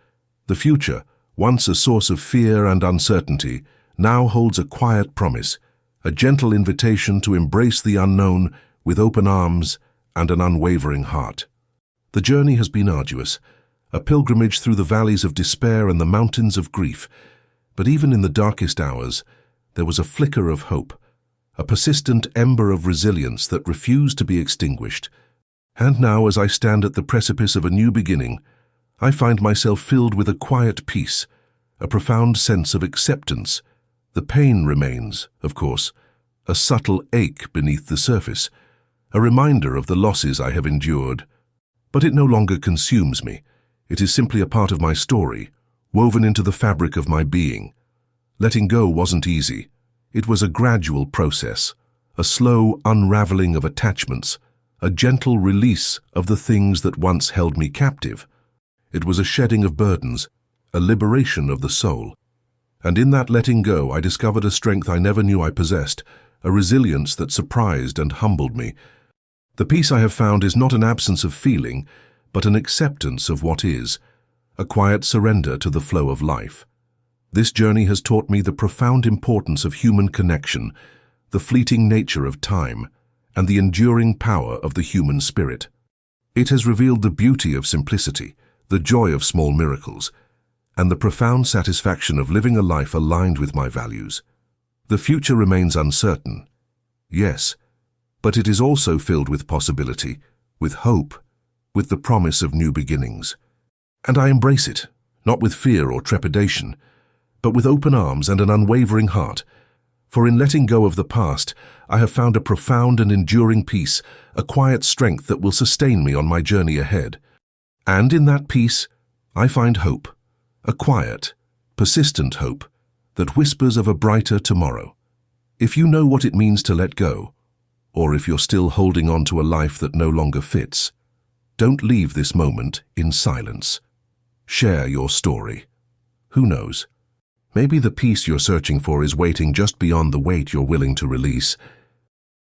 A: The future, once a source of fear and uncertainty, now holds a quiet promise, a gentle invitation to embrace the unknown with open arms and an unwavering heart. The journey has been arduous, a pilgrimage through the valleys of despair and the mountains of grief. But even in the darkest hours, there was a flicker of hope, a persistent ember of resilience that refused to be extinguished. And now, as I stand at the precipice of a new beginning, I find myself filled with a quiet peace, a profound sense of acceptance. The pain remains, of course, a subtle ache beneath the surface, a reminder of the losses I have endured. But it no longer consumes me. It is simply a part of my story, woven into the fabric of my being. Letting go wasn't easy. It was a gradual process, a slow unraveling of attachments, a gentle release of the things that once held me captive. It was a shedding of burdens, a liberation of the soul. And in that letting go, I discovered a strength I never knew I possessed, a resilience that surprised and humbled me. The peace I have found is not an absence of feeling, but an acceptance of what is, a quiet surrender to the flow of life. This journey has taught me the profound importance of human connection, the fleeting nature of time, and the enduring power of the human spirit. It has revealed the beauty of simplicity, the joy of small miracles, and the profound satisfaction of living a life aligned with my values. The future remains uncertain, yes, but it is also filled with possibility, with hope, with the promise of new beginnings. And I embrace it, not with fear or trepidation, but with open arms and an unwavering heart. For in letting go of the past, I have found a profound and enduring peace, a quiet strength that will sustain me on my journey ahead. And in that peace, I find hope, a quiet, persistent hope that whispers of a brighter tomorrow. If you know what it means to let go, or if you're still holding on to a life that no longer fits, don't leave this moment in silence. Share your story. Who knows? Maybe the peace you're searching for is waiting just beyond the weight you're willing to release.